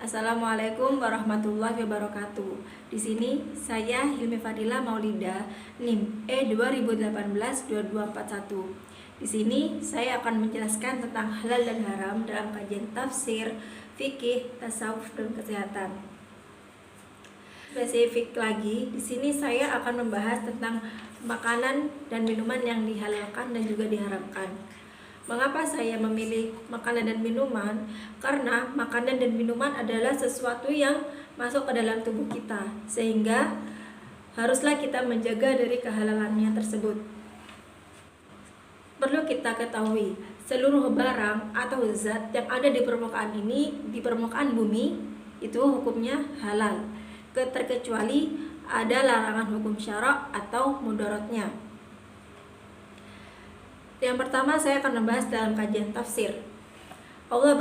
Assalamualaikum warahmatullahi wabarakatuh. Di sini saya Hilmi Fadila Maulida, NIM E2018-2241. Di sini saya akan menjelaskan tentang halal dan haram dalam kajian tafsir, fikih, tasawuf, dan kesehatan. Spesifik lagi, di sini saya akan membahas tentang makanan dan minuman yang dihalalkan dan juga diharamkan. Mengapa saya memilih makanan dan minuman? Karena makanan dan minuman adalah sesuatu yang masuk ke dalam tubuh kita, sehingga haruslah kita menjaga dari kehalalannya tersebut. Perlu kita ketahui, seluruh barang atau zat yang ada di permukaan bumi, itu hukumnya halal, terkecuali ada larangan hukum syara atau mudaratnya. Yang pertama saya akan membahas dalam kajian tafsir. Allah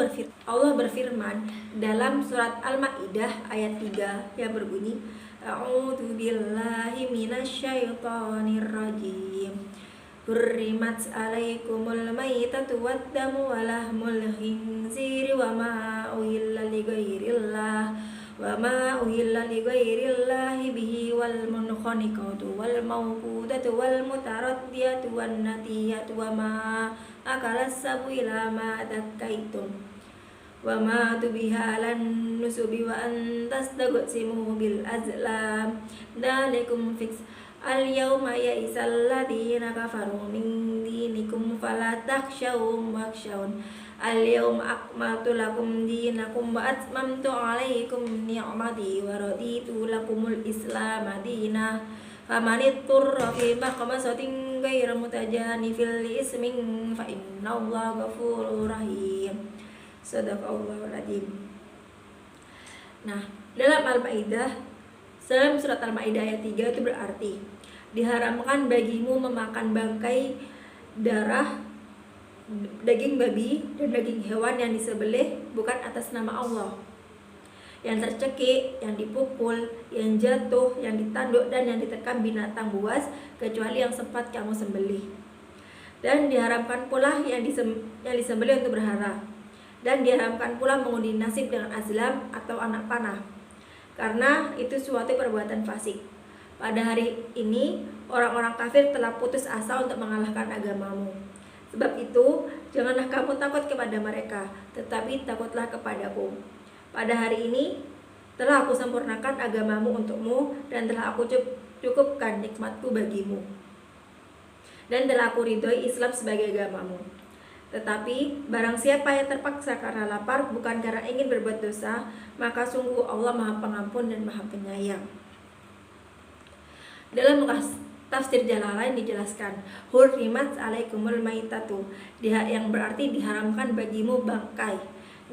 berfirman dalam surat Al-Maidah ayat 3 yang berbunyi, A'udzu billahi minasyaitonir rajim. Hurrimat 'alaikumul maitatu wad-damu wa lahmul khinziri wa ma uhilla lighairillahi bihi wal munkhaniqatu wal mawqudatu wal mutaraddiyatu wan natiyatu wa ma akalas sabu ila ma dakaitum wa ma tubiha lan nusubi wa antas taqsimu bil azlam dalikum fix al yawma ya'isal ladina kafaru min dinikum fala takhshawhum wakhshawun al-yawma akmaltu lakum dinakum wa atmamtu alaikum ni'mati wa raditu lakumul islam madina faman ittara fi makhmasatin ghairu mutajanifil ismin fa innallaha ghafurur rahim. Shadaqallahul adzim. Nah, dalam surat Al-Maidah ayat 3 itu berarti diharamkan bagimu memakan bangkai, darah, daging babi dan daging hewan yang disembelih bukan atas nama Allah, yang tercekik, yang dipukul, yang jatuh, yang ditanduk dan yang diterkam binatang buas kecuali yang sempat kamu sembelih. Dan diharamkan pula yang disembelih untuk berhala. Dan diharamkan pula mengundi nasib dengan azlam atau anak panah, karena itu suatu perbuatan fasik. Pada hari ini orang-orang kafir telah putus asa untuk mengalahkan agamamu. Sebab itu, janganlah kamu takut kepada mereka, tetapi takutlah kepadaku. Pada hari ini, telah aku sempurnakan agamamu untukmu, dan telah aku cukupkan nikmatku bagimu. Dan telah aku ridhoi Islam sebagai agamamu. Tetapi, barang siapa yang terpaksa karena lapar, bukan karena ingin berbuat dosa, maka sungguh Allah Maha Pengampun dan Maha Penyayang. Dalam tafsir Jalalain dijelaskan, hurrimat 'alaikumul maitatu, yang berarti diharamkan bagimu bangkai.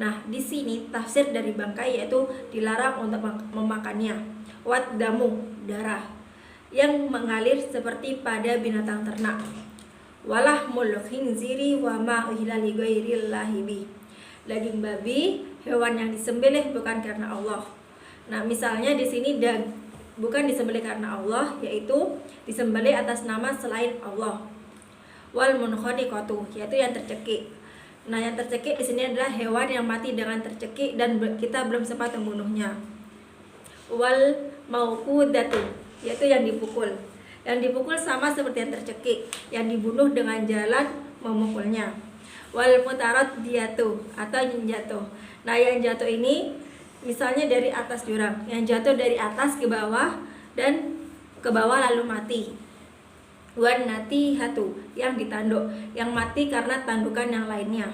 Nah, di sini tafsir dari bangkai yaitu dilarang untuk memakannya. Wad-damu, darah yang mengalir seperti pada binatang ternak. Walahmul khinziri wa ma uhilla lighairillahi bi, daging babi, hewan yang disembelih bukan karena Allah. Nah, misalnya di sini bukan disembelih karena Allah, yaitu disembelih atas nama selain Allah. Wal munkhaniqatu, yaitu yang tercekik. Nah, yang tercekik di sini adalah hewan yang mati dengan tercekik dan kita belum sempat membunuhnya. Wal mauqudatu, yaitu yang dipukul. Yang dipukul sama seperti yang tercekik, yang dibunuh dengan jalan memukulnya. Wal mutaraddiyatu, atau yang jatuh. Nah, yang jatuh ini misalnya dari atas jurang, yang jatuh dari atas ke bawah dan ke bawah lalu mati. Wan natihatu, yang ditanduk, yang mati karena tandukan yang lainnya.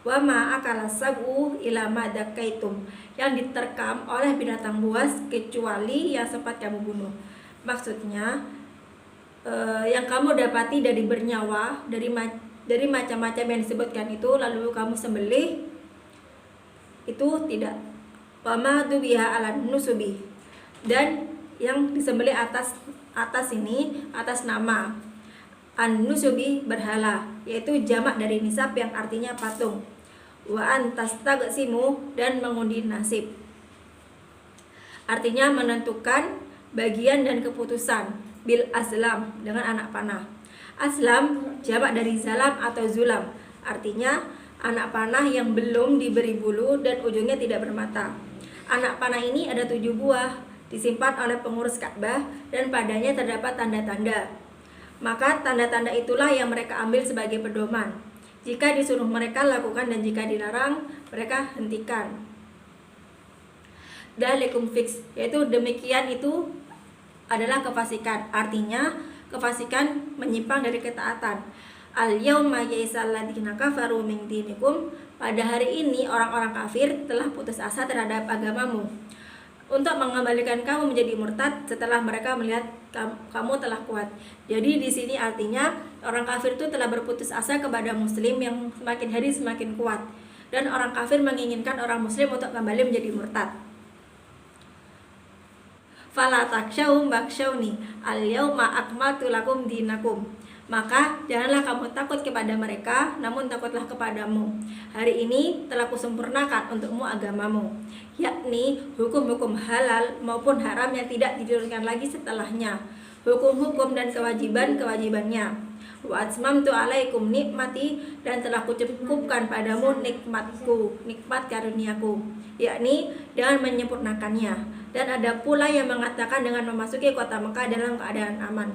Wa ma akalas sabu ila ma dakaitum, yang diterkam oleh binatang buas kecuali yang sempat kamu bunuh. Maksudnya yang kamu dapati dari bernyawa, dari macam-macam yang disebutkan itu lalu kamu sembelih, itu tidak. Wama tubiha ala nusubi, dan yang disembelih atas nama an-nusubi, berhala, yaitu jamak dari nisab yang artinya patung. Wa antas taqsimu, dan mengundi nasib, artinya menentukan bagian dan keputusan. Bil azlam, dengan anak panah. Azlam jamak dari zalam atau zulam, artinya anak panah yang belum diberi bulu dan ujungnya tidak bermata. Anak panah ini ada 7 buah, disimpan oleh pengurus Ka'bah dan padanya terdapat tanda-tanda. Maka tanda-tanda itulah yang mereka ambil sebagai pedoman. Jika disuruh mereka lakukan dan jika dilarang, mereka hentikan. Dalikum fix, yaitu demikian itu adalah kefasikan. Artinya kefasikan menyimpang dari ketaatan. Al-yauma ya'isal ladzina kafaru min dinikum, pada hari ini orang-orang kafir telah putus asa terhadap agamamu, untuk mengembalikan kamu menjadi murtad setelah mereka melihat kamu telah kuat. Jadi di sini artinya orang kafir itu telah berputus asa kepada muslim yang semakin hari semakin kuat, dan orang kafir menginginkan orang muslim untuk kembali menjadi murtad. Fala taksyawhum baksyawni al-yauma akmaltu lakum dinakum, maka janganlah kamu takut kepada mereka, namun takutlah kepadamu. Hari ini telah kusempurnakan untukmu agamamu, yakni hukum-hukum halal maupun haram yang tidak diturunkan lagi setelahnya, hukum-hukum dan kewajiban-kewajibannya. Wa atmamtu alaikum nikmati, dan telah kucukupkan padamu nikmatku, nikmat karuniaku, yakni dengan menyempurnakannya. Dan ada pula yang mengatakan dengan memasuki kota Mekah dalam keadaan aman.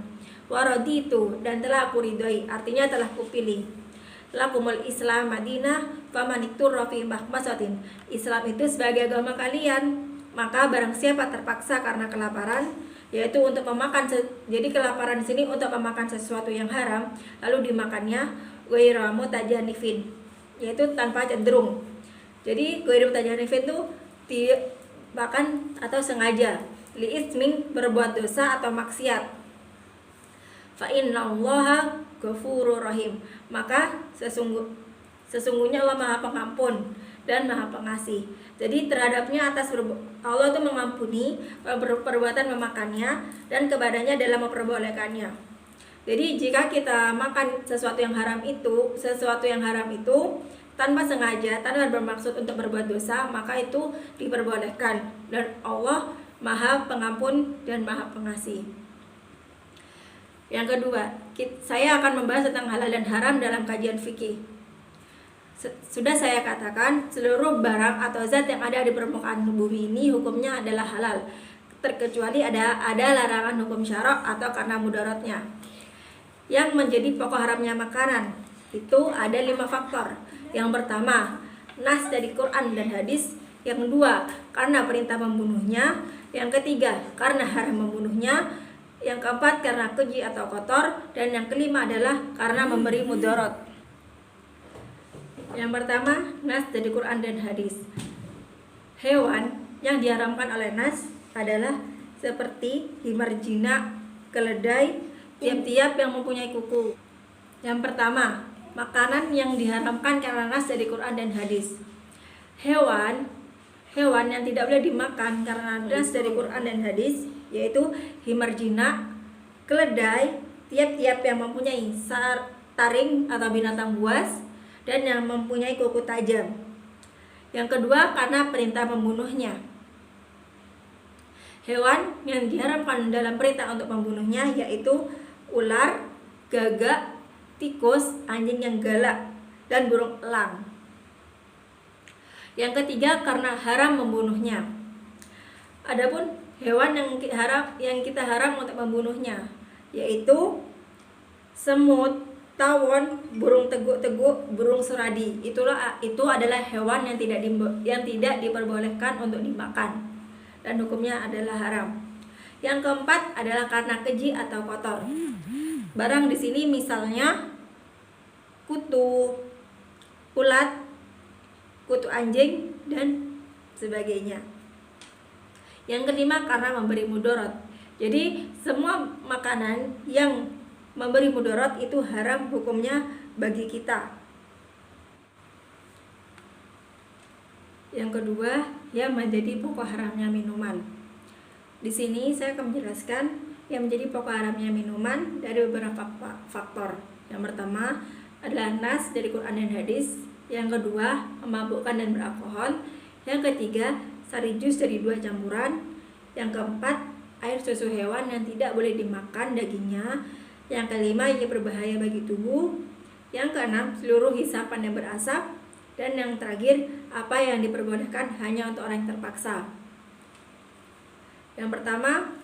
Waraditu, dan telah aku ridhoi, artinya telah kupilih. Lakumul Islam Madinah famanikturra fi mahmasatin, Islam itu sebagai agama kalian, maka barang siapa terpaksa karena kelaparan, yaitu untuk memakan, jadi kelaparan di sini untuk memakan sesuatu yang haram lalu dimakannya, ghairu mutajanifin, yaitu tanpa cenderung. Jadi ghairu mutajanifin itu makan atau sengaja, li'ismin, berbuat dosa atau maksiat. Fa innallaha ghafurur rahim, maka sesungguhnya Allah Maha Pengampun dan Maha Pengasih. Jadi terhadapnya Allah itu mengampuni perbuatan memakannya dan kepadanya dalam memperbolehkannya. Jadi jika kita makan sesuatu yang haram itu tanpa sengaja, tanpa bermaksud untuk berbuat dosa, maka itu diperbolehkan, dan Allah Maha Pengampun dan Maha Pengasih. Yang kedua, saya akan membahas tentang halal dan haram dalam kajian fikih. Sudah saya katakan, seluruh barang atau zat yang ada di permukaan bumi ini hukumnya adalah halal, terkecuali ada larangan hukum syarak atau karena mudaratnya. Yang menjadi pokok haramnya makanan itu ada 5 faktor. Yang pertama, nas dari Quran dan hadis. Yang kedua, karena perintah membunuhnya. Yang ketiga, karena haram membunuhnya. Yang keempat, karena keji atau kotor. Dan yang kelima adalah karena memberi mudarat. Yang pertama, nas dari Quran dan hadis. Hewan yang diharamkan oleh nas adalah seperti himar jinak, keledai, tiap-tiap yang mempunyai kuku. Yang pertama, makanan yang diharamkan karena nas dari Quran dan hadis. Hewan yang tidak boleh dimakan karena nas dari Quran dan hadis, yaitu himar jinak, keledai, tiap-tiap yang mempunyai taring atau binatang buas, dan yang mempunyai kuku tajam. Yang kedua, karena perintah membunuhnya. Hewan yang diharamkan dalam perintah untuk membunuhnya yaitu ular, gagak, tikus, anjing yang galak, dan burung elang. Yang ketiga, karena haram membunuhnya. Adapun hewan yang kita haram untuk membunuhnya yaitu semut, tawon, burung teguk-teguk, burung suradi. Itu adalah hewan yang tidak diperbolehkan untuk dimakan dan hukumnya adalah haram. Yang keempat adalah karena keji atau kotor. Barang di sini misalnya kutu, ulat, kutu anjing, dan sebagainya. Yang kelima, karena memberi mudarat. Jadi semua makanan yang memberi mudarat itu haram hukumnya bagi kita. Yang kedua, yang menjadi pokok haramnya minuman. Di sini saya akan menjelaskan yang menjadi pokok haramnya minuman dari beberapa faktor. Yang pertama adalah nas dari Quran dan hadis. Yang kedua, memabukkan dan beralkohol. Yang ketiga, sari jus dari 2 campuran. Yang keempat, air susu hewan yang tidak boleh dimakan dagingnya. Yang kelima, ini berbahaya bagi tubuh. Yang keenam, seluruh hisapan yang berasap. Dan yang terakhir, apa yang diperbolehkan hanya untuk orang yang terpaksa. Yang pertama,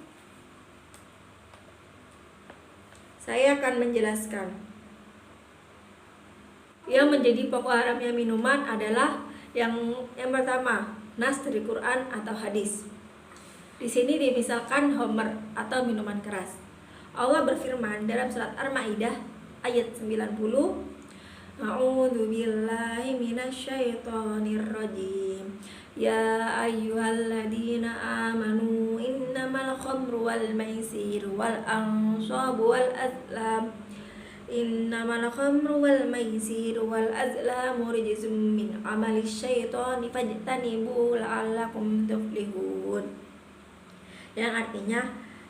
saya akan menjelaskan. Yang menjadi pokok haramnya minuman adalah yang pertama, nas dari Quran atau hadis. Di sini dimisalkan homer atau minuman keras. Allah berfirman dalam surat Al-Maidah ayat 90, A'udzu billahi minasyaitonir rajim. Ya ayyuhalladzina amanu innamal khamru wal maisir wal ansabu wal azlam Innamal khamru wal maisir wal azlamu rijzum min amali syaitani fajtanibu la'allakum tuflihun. Yang artinya,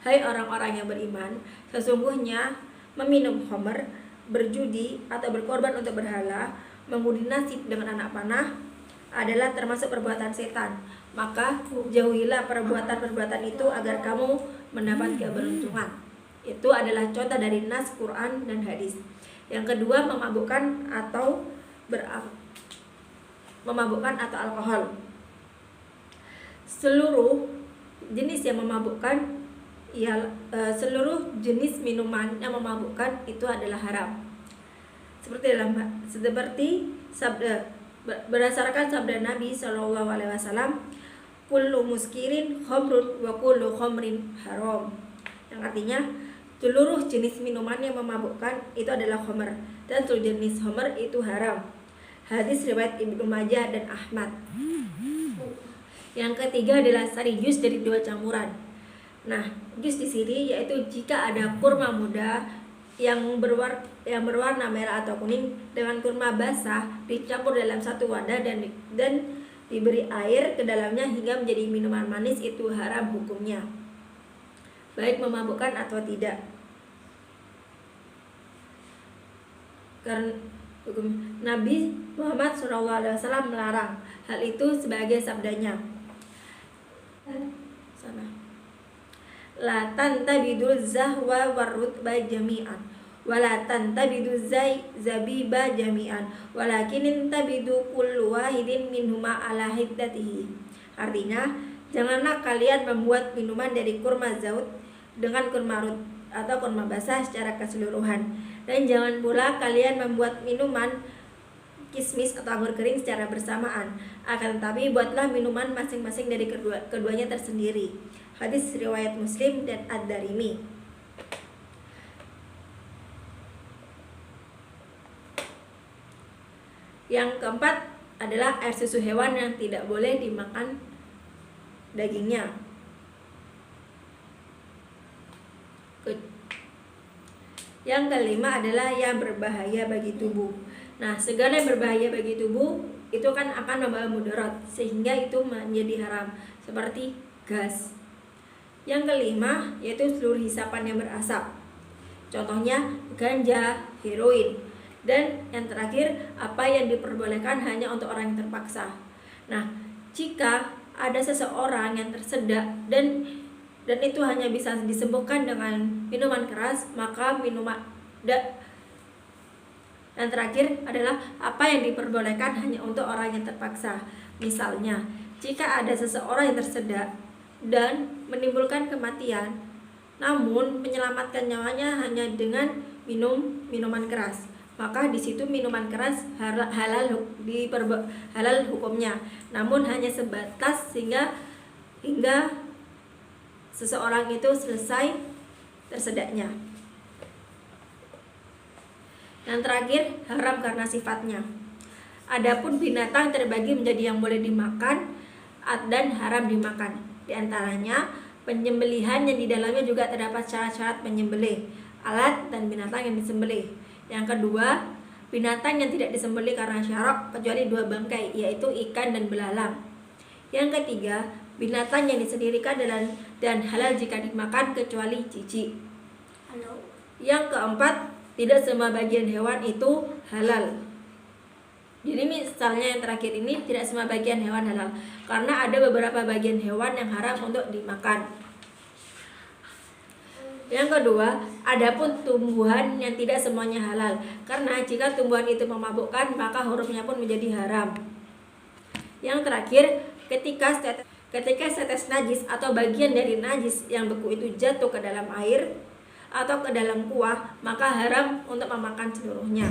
hai orang-orang yang beriman, sesungguhnya meminum khamr, berjudi atau berkorban untuk berhala, mengundi nasib dengan anak panah adalah termasuk perbuatan setan. Maka jauhilah perbuatan-perbuatan itu agar kamu mendapat keberuntungan. Itu adalah contoh dari nas Quran dan hadis. Yang kedua, memabukkan atau alkohol. Seluruh jenis yang memabukkan, seluruh jenis minuman yang memabukkan itu adalah haram. Seperti berdasarkan sabda Nabi SAW, kullu muskirin khamrun wa kullu khamrin haram. Yang artinya, seluruh jenis minuman yang memabukkan itu adalah khamr, dan seluruh jenis khamr itu haram. Hadis riwayat Ibnu Majah dan Ahmad. Yang ketiga adalah sari jus dari 2 campuran. Nah, jus di sini yaitu jika ada kurma muda yang berwarna merah atau kuning dengan kurma basah dicampur dalam satu wadah dan diberi air ke dalamnya hingga menjadi minuman manis, itu haram hukumnya, baik memabukkan atau tidak. Karena hukum Nabi Muhammad SAW melarang hal itu sebagai sabdanya, la tantabidul zahwa warutba jami'an wala tantabidu zabiba jami'an walakin tabidu kullu wahidin minhuma ala hiddatihi. Artinya, janganlah kalian membuat minuman dari kurma zaut dengan kurma rut atau kurma basah secara keseluruhan, dan jangan pula kalian membuat minuman kismis atau anggur kering secara bersamaan, akan tetapi buatlah minuman masing-masing dari keduanya tersendiri. Hadis riwayat Muslim dan Ad-Darimi. Yang keempat adalah air susu hewan yang tidak boleh dimakan dagingnya. Yang kelima adalah yang berbahaya bagi tubuh. Nah, segala yang berbahaya bagi tubuh itu kan akan membawa mudarat, sehingga itu menjadi haram, seperti gas. Yang kelima yaitu seluruh hisapan yang berasap, contohnya ganja, heroin. Dan yang terakhir, apa yang diperbolehkan hanya untuk orang yang terpaksa. Nah, jika ada seseorang yang tersedak dan itu hanya bisa disembuhkan dengan minuman keras, maka yang terakhir adalah apa yang diperbolehkan hanya untuk orang yang terpaksa. Misalnya, jika ada seseorang yang tersedak dan menimbulkan kematian, namun menyelamatkan nyawanya hanya dengan minuman keras, maka di situ minuman keras halal hukumnya, namun hanya sebatas hingga seseorang itu selesai tersedaknya. Yang terakhir, haram karena sifatnya. Adapun binatang terbagi menjadi yang boleh dimakan dan haram dimakan. Di antaranya penyembelihan yang di dalamnya juga terdapat syarat-syarat penyembelih, alat dan binatang yang disembelih. Yang kedua, binatang yang tidak disembelih karena syarak kecuali 2 bangkai, yaitu ikan dan belalang. Yang ketiga, binatang yang disendirikan dan halal jika dimakan kecuali cicik. Yang keempat, tidak semua bagian hewan itu halal. Jadi misalnya yang terakhir ini, tidak semua bagian hewan halal, karena ada beberapa bagian hewan yang haram untuk dimakan. Yang kedua, adapun tumbuhan yang tidak semuanya halal, karena jika tumbuhan itu memabukkan maka hurufnya pun menjadi haram. Yang terakhir, ketika setes najis atau bagian dari najis yang beku itu jatuh ke dalam air atau ke dalam kuah, maka haram untuk memakan seluruhnya.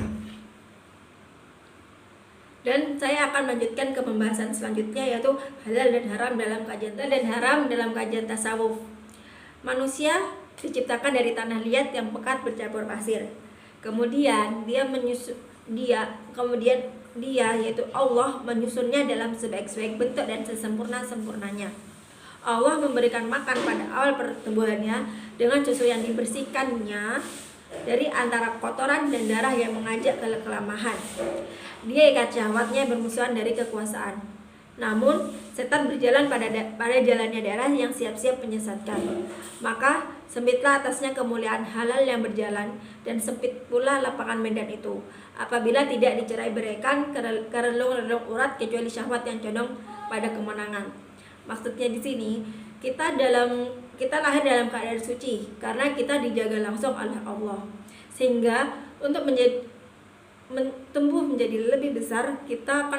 Dan saya akan lanjutkan ke pembahasan selanjutnya, yaitu halal dan haram dalam kajian tasawuf. Manusia diciptakan dari tanah liat yang pekat bercampur pasir. Kemudian dia yaitu Allah menyusunnya dalam sebaik-baik bentuk dan sesempurna-sempurnanya. Allah memberikan makan pada awal pertumbuhannya dengan susu yang dibersihkannya dari antara kotoran dan darah yang mengajak ke kelemahan. Dia ikat syahwatnya bermusuhan dari kekuasaan. Namun setan berjalan pada jalannya darah yang siap-siap menyesatkan. Maka sempitlah atasnya kemuliaan halal yang berjalan, dan sempit pula lapangan medan itu apabila tidak dicerai beraikan ke relung-relung urat kecuali syahwat yang condong pada kemenangan. Maksudnya di sini kita lahir dalam keadaan suci karena kita dijaga langsung oleh Allah, sehingga untuk tumbuh menjadi lebih besar kita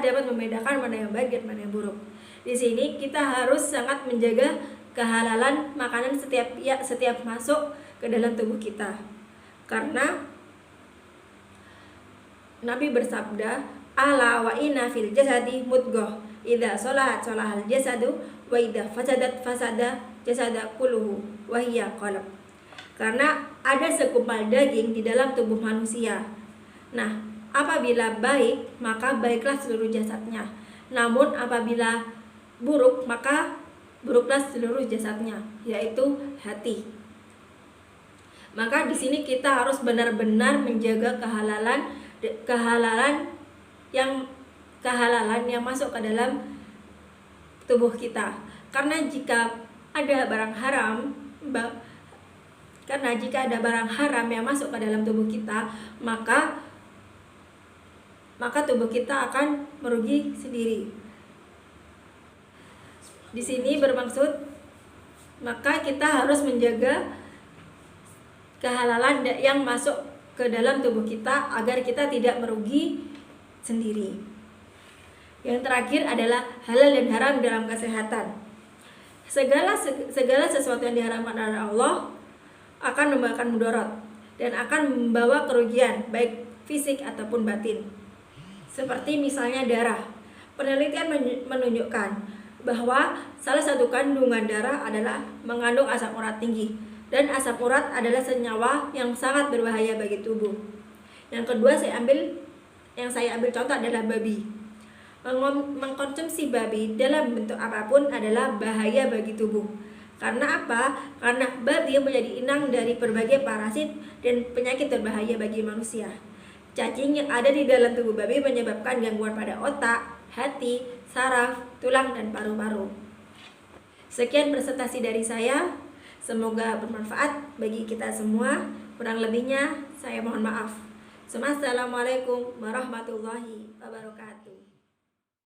dapat membedakan mana yang baik dan mana yang buruk. Di sini kita harus sangat menjaga kehalalan makanan setiap masuk ke dalam tubuh kita, karena Nabi bersabda, ala wa inna fil jasadi mudghah idza sholahat sholahal jasadu wa idza fasadat fasada jasada kulluhu wa hiya qalb. Karena ada segumpal daging di dalam tubuh manusia. Nah, apabila baik maka baiklah seluruh jasadnya. Namun apabila buruk maka buruklah seluruh jasadnya, yaitu hati. Maka di sini kita harus benar-benar menjaga kehalalan yang masuk ke dalam tubuh kita. Karena jika ada barang haram yang masuk ke dalam tubuh kita, maka tubuh kita akan merugi sendiri. Di sini bermaksud maka kita harus menjaga kehalalan yang masuk ke dalam tubuh kita agar kita tidak merugi sendiri. Yang terakhir adalah halal dan haram dalam kesehatan. Segala sesuatu yang diharamkan oleh Allah akan membawakan mudarat dan akan membawa kerugian baik fisik ataupun batin. Seperti misalnya darah. Penelitian menunjukkan bahwa salah satu kandungan darah adalah mengandung asam urat tinggi, dan asam urat adalah senyawa yang sangat berbahaya bagi tubuh. Yang kedua yang saya ambil contoh adalah babi. Mengkonsumsi babi dalam bentuk apapun adalah bahaya bagi tubuh. Karena apa? Karena babi menjadi inang dari berbagai parasit dan penyakit berbahaya bagi manusia. Cacing yang ada di dalam tubuh babi menyebabkan gangguan pada otak, hati, saraf, tulang, dan paru-paru. Sekian presentasi dari saya. Semoga bermanfaat bagi kita semua. Kurang lebihnya saya mohon maaf. Assalamualaikum warahmatullahi wabarakatuh.